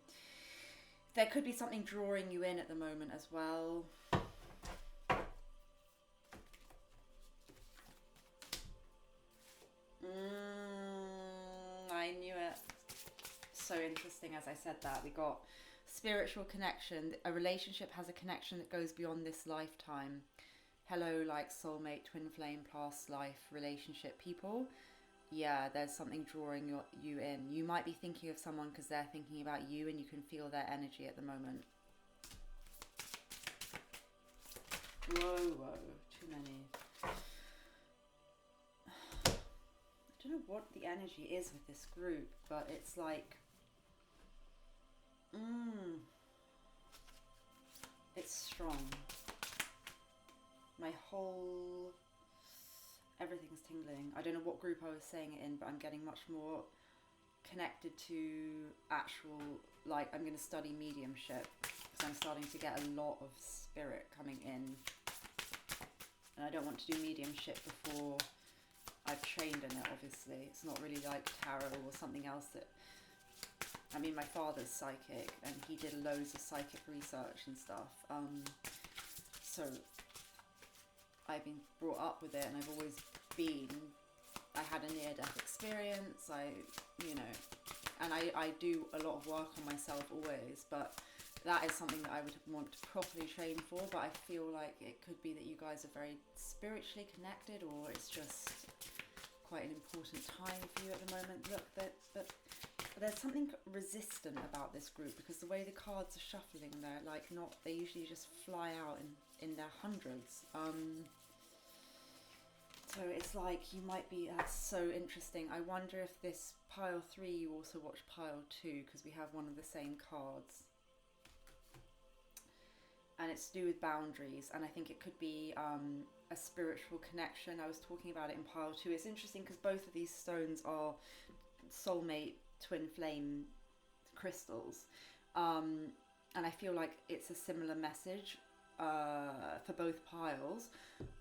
There could be something drawing you in at the moment as well. I knew it. So interesting as I said that. We got spiritual connection. A relationship has a connection that goes beyond this lifetime. Hello, like soulmate, twin flame, past life relationship people. Yeah, there's something drawing you in. You might be thinking of someone because they're thinking about you, and you can feel their energy at the moment. Whoa, too many. I don't know what the energy is with this group, but it's like, it's strong. My whole, everything's tingling. I don't know what group I was saying it in, but I'm getting much more connected to actual, like, I'm going to study mediumship because I'm starting to get a lot of spirit coming in, and I don't want to do mediumship before I've trained in it. Obviously it's not really like tarot or something else that I mean, my father's psychic, and he did loads of psychic research and stuff. So I've been brought up with it, and I've always been, I had a near-death experience, you know, and I do a lot of work on myself always, but that is something that I would want to properly train for. But I feel like it could be that you guys are very spiritually connected, or it's just quite an important time for you at the moment. Look, but there's something resistant about this group, because the way the cards are shuffling, they're like not, they usually just fly out in their hundreds. So it's like you might be, that's so interesting. I wonder if this pile 3 you also watch pile 2, because we have one of the same cards. And it's to do with boundaries, and I think it could be a spiritual connection. I was talking about it in pile 2. It's interesting because both of these stones are soulmate twin flame crystals, and I feel like it's a similar message for both piles,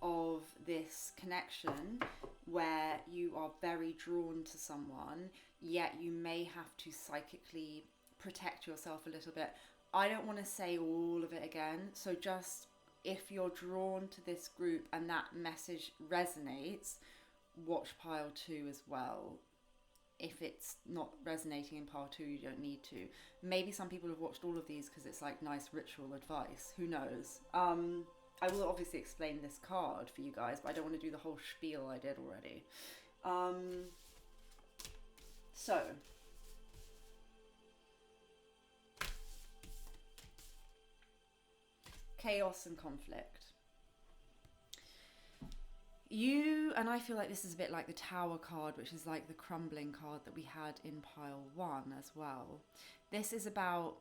of this connection where you are very drawn to someone, yet you may have to psychically protect yourself a little bit. I don't want to say all of it again, so just if you're drawn to this group and that message resonates, watch pile 2 as well. If it's not resonating in pile 2, you don't need to. Maybe some people have watched all of these because it's like nice ritual advice. Who knows? I will obviously explain this card for you guys, but I don't want to do the whole spiel I did already. So, chaos and conflict. You, and I feel like this is a bit like the Tower card, which is like the crumbling card that we had in pile 1 as well. This is about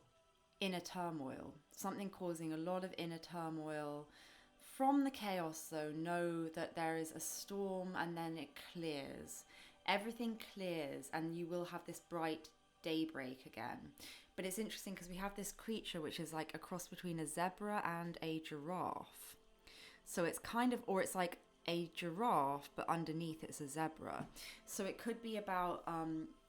inner turmoil, something causing a lot of inner turmoil. From the chaos though, know that there is a storm and then it clears. Everything clears and you will have this bright daybreak again. But it's interesting because we have this creature which is like a cross between a zebra and a giraffe. So it's kind of, or it's like a giraffe, but underneath it's a zebra. So it could be about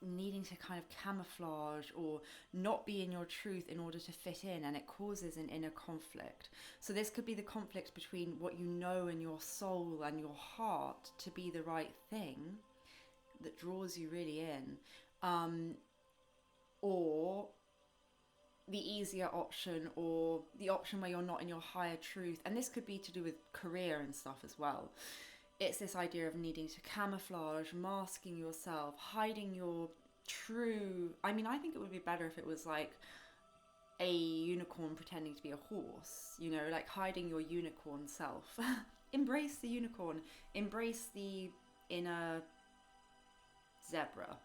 needing to kind of camouflage or not be in your truth in order to fit in, and it causes an inner conflict. So this could be the conflict between what you know in your soul and your heart to be the right thing that draws you really in, or the easier option, or the option where you're not in your higher truth. And this could be to do with career and stuff as well. It's this idea of needing to camouflage, masking yourself, hiding your true, I mean, I think it would be better if it was like a unicorn pretending to be a horse, you know, like hiding your unicorn self. Embrace the unicorn, embrace the inner zebra.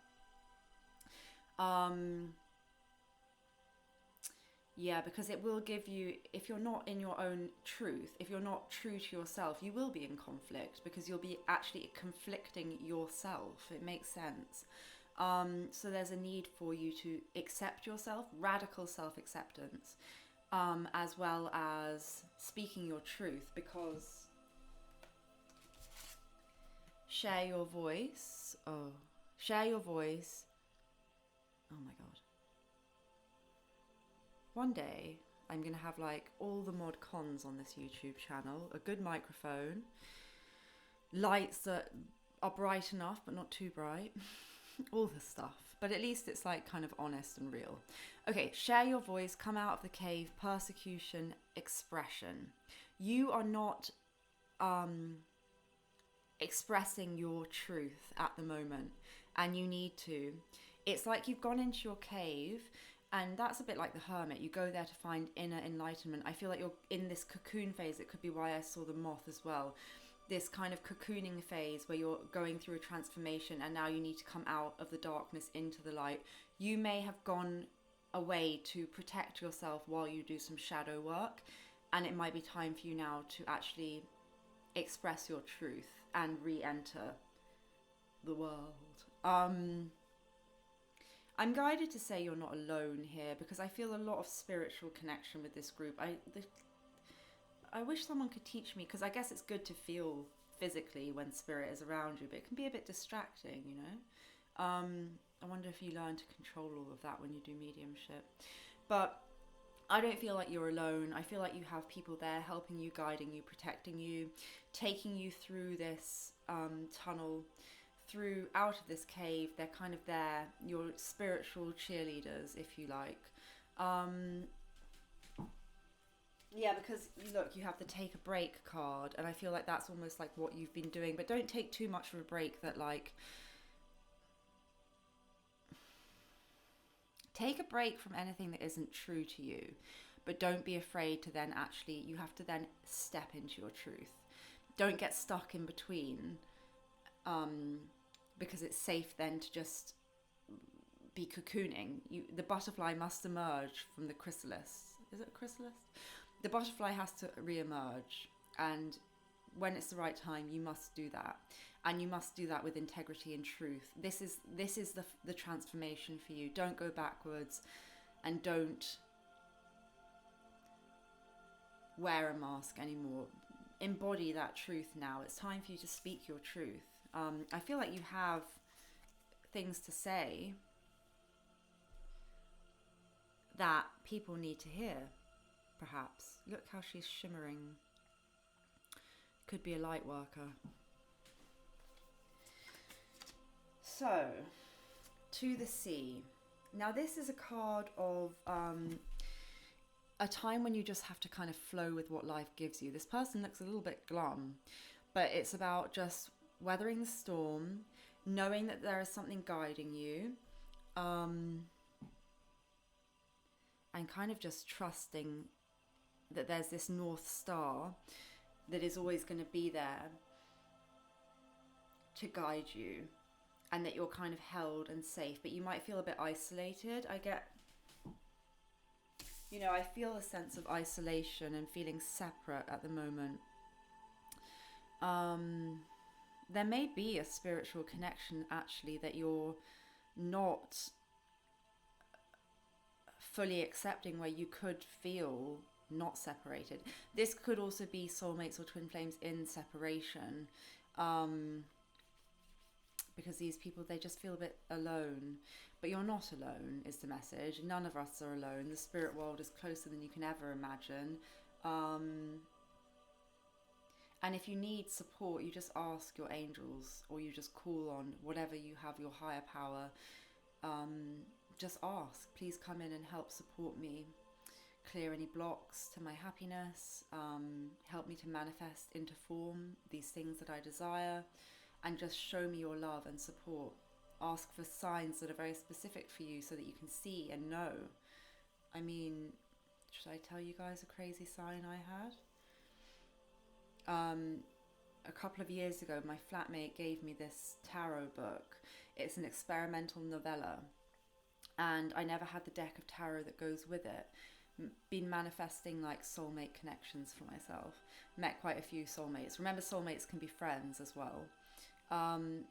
Yeah, because it will give you, if you're not in your own truth, if you're not true to yourself, you will be in conflict because you'll be actually conflicting yourself. It makes sense. So there's a need for you to accept yourself, radical self-acceptance, as well as speaking your truth, because share your voice. Oh, share your voice. Oh my God. One day, I'm going to have like all the mod cons on this YouTube channel, a good microphone, lights that are bright enough but not too bright, all the stuff. But at least it's like kind of honest and real. Okay, share your voice, come out of the cave, persecution, expression. You are not expressing your truth at the moment, and you need to. It's like you've gone into your cave. And that's a bit like the hermit. You go there to find inner enlightenment. I feel like you're in this cocoon phase. It could be why I saw the moth as well. This kind of cocooning phase where you're going through a transformation and now you need to come out of the darkness into the light. You may have gone away to protect yourself while you do some shadow work. And it might be time for you now to actually express your truth and re-enter the world. I'm guided to say you're not alone here because I feel a lot of spiritual connection with this group. I wish someone could teach me, because I guess it's good to feel physically when spirit is around you, but it can be a bit distracting, you know? I wonder if you learn to control all of that when you do mediumship. But I don't feel like you're alone. I feel like you have people there helping you, guiding you, protecting you, taking you through this tunnel, through out of this cave. They're kind of there, your spiritual cheerleaders, if you like. Yeah, because look, you have the take a break card, and I feel like that's almost like what you've been doing. But don't take too much of a break that like... Take a break from anything that isn't true to you, but don't be afraid to then actually, you have to then step into your truth. Don't get stuck in between, because it's safe then to just be cocooning. The butterfly must emerge from the chrysalis. Is it a chrysalis? The butterfly has to re-emerge, and when it's the right time, you must do that. And you must do that with integrity and truth. This is the transformation for you. Don't go backwards, and don't wear a mask anymore. Embody that truth now. It's time for you to speak your truth. I feel like you have things to say that people need to hear, perhaps. Look how she's shimmering. Could be a light worker. So, to the sea. Now this is a card of a time when you just have to kind of flow with what life gives you. This person looks a little bit glum, but it's about just weathering the storm, knowing that there is something guiding you, and kind of just trusting that there's this North Star that is always going to be there to guide you, and that you're kind of held and safe, but you might feel a bit isolated. I feel a sense of isolation and feeling separate at the moment. There may be a spiritual connection actually that you're not fully accepting, where you could feel not separated. This could also be soulmates or twin flames in separation. Because these people, they just feel a bit alone. But you're not alone, is the message. None of us are alone. The spirit world is closer than you can ever imagine. And if you need support, you just ask your angels, or you just call on whatever you have, your higher power. Just ask, please come in and help support me. Clear any blocks to my happiness. Help me to manifest into form these things that I desire. And just show me your love and support. Ask for signs that are very specific for you so that you can see and know. I mean, should I tell you guys a crazy sign I had? A couple of years ago, my flatmate gave me this tarot book. It's an experimental novella. And I never had the deck of tarot that goes with it. Been manifesting like soulmate connections for myself. Met quite a few soulmates. Remember, soulmates can be friends as well.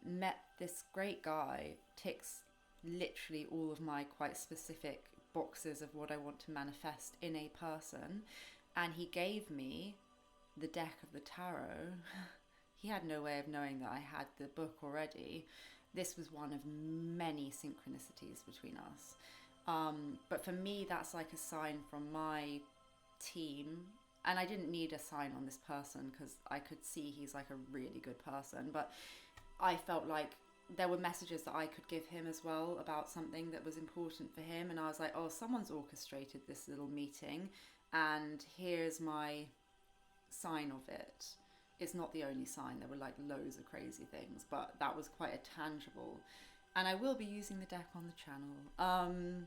Met this great guy, ticks literally all of my quite specific boxes of what I want to manifest in a person, and he gave me the deck of the tarot. He had no way of knowing that I had the book already. This was one of many synchronicities between us, but for me that's like a sign from my team. And I didn't need a sign on this person because I could see he's like a really good person. But I felt like there were messages that I could give him as well about something that was important for him. And I was like, oh, someone's orchestrated this little meeting, and here's my sign of it. It's not the only sign. There were like loads of crazy things, but that was quite a tangible. And I will be using the deck on the channel.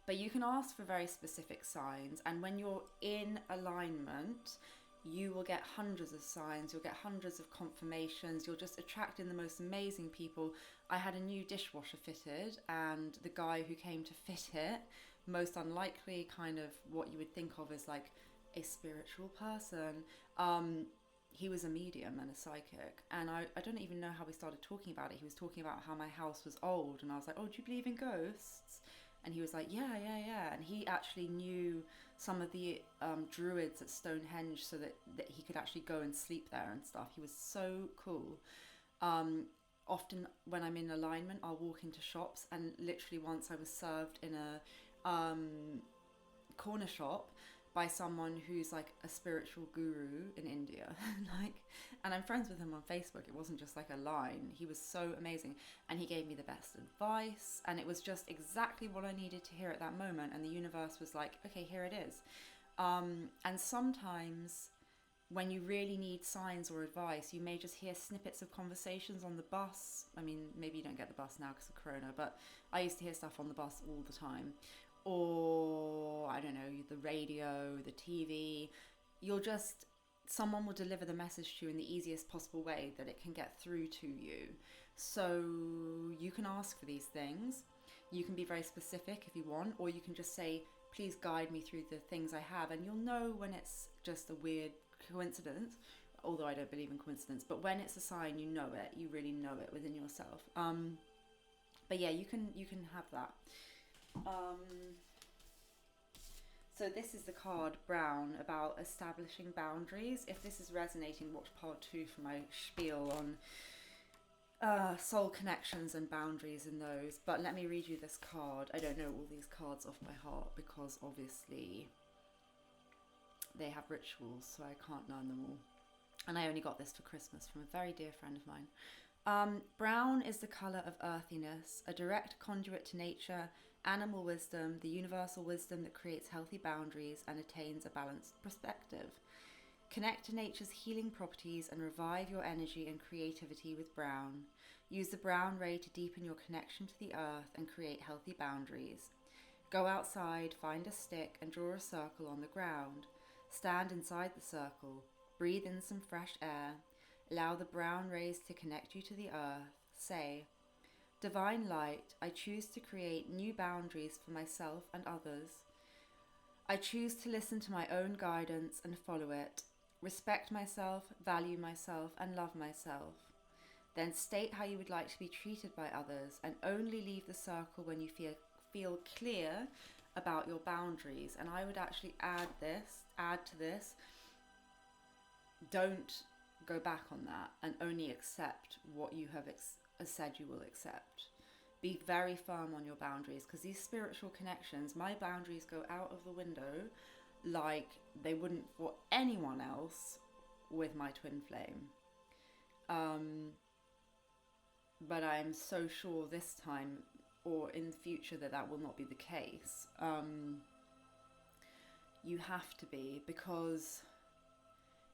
But you can ask for very specific signs, and when you're in alignment, you will get hundreds of signs, you'll get hundreds of confirmations, you'll just attract in the most amazing people. I had a new dishwasher fitted, and the guy who came to fit it, most unlikely kind of what you would think of as like a spiritual person, he was a medium and a psychic, and I don't even know how we started talking about it. He was talking about how my house was old, and I was like, oh, do you believe in ghosts? And he was like, yeah. And he actually knew some of the druids at Stonehenge, so that he could actually go and sleep there and stuff. He was so cool. often when I'm in alignment, I'll walk into shops, and literally once I was served in a corner shop by someone who's like a spiritual guru in India, like, and I'm friends with him on Facebook. It wasn't just like a line. He was so amazing, and he gave me the best advice, and it was just exactly what I needed to hear at that moment. And the universe was like, okay, here it is. And sometimes when you really need signs or advice, you may just hear snippets of conversations on the bus. I mean, maybe you don't get the bus now because of Corona, but I used to hear stuff on the bus all the time. Or, I don't know, the radio, the TV. Someone will deliver the message to you in the easiest possible way that it can get through to you. So you can ask for these things. You can be very specific if you want, or you can just say, please guide me through the things I have. And you'll know when it's just a weird coincidence, although I don't believe in coincidence, but when it's a sign, you know it, you really know it within yourself. But yeah, you can have that. So this is the card Brown, about establishing boundaries. If this is resonating, watch part 2 for my spiel on soul connections and boundaries in those. But let me read you this card. I don't know all these cards off by heart because obviously they have rituals, so I can't learn them all. And I only got this for Christmas from a very dear friend of mine. Brown is the colour of earthiness, a direct conduit to nature, animal wisdom, the universal wisdom that creates healthy boundaries and attains a balanced perspective. Connect to nature's healing properties and revive your energy and creativity with brown. Use the brown ray to deepen your connection to the earth and create healthy boundaries. Go outside, find a stick and draw a circle on the ground. Stand inside the circle. Breathe in some fresh air. Allow the brown rays to connect you to the earth. Say, Divine Light, I choose to create new boundaries for myself and others. I choose to listen to my own guidance and follow it. Respect myself, value myself, and love myself. Then state how you would like to be treated by others, and only leave the circle when you feel clear about your boundaries. And I would actually add to this, don't go back on that and only accept what you have said you will accept. Be very firm on your boundaries, because these spiritual connections, my boundaries go out of the window like they wouldn't for anyone else with my twin flame. But I'm so sure this time or in the future that will not be the case. You have to be, because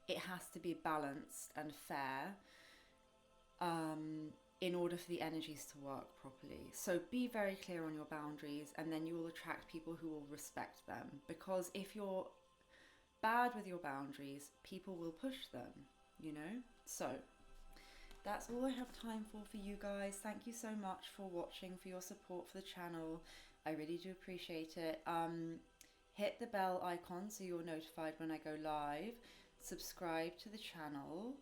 it has to be balanced and fair in order for the energies to work properly. So be very clear on your boundaries, and then you will attract people who will respect them. Because if you're bad with your boundaries, people will push them, you know? So that's all I have time for you guys. Thank you so much for watching, for your support for the channel. I really do appreciate it. Hit the bell icon so you're notified when I go live. Subscribe to the channel.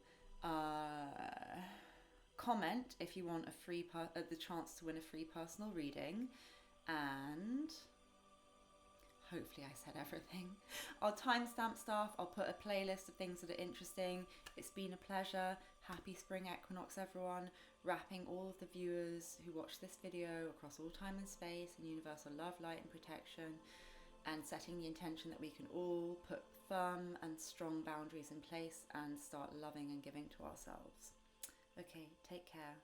Comment if you want the chance to win a free personal reading, and hopefully I said everything. I'll timestamp stuff. I'll put a playlist of things that are interesting. It's been a pleasure. Happy spring equinox, everyone. Wrapping all of the viewers who watch this video across all time and space and universal love, light and protection, and setting the intention that we can all put firm and strong boundaries in place and start loving and giving to ourselves. Okay, take care.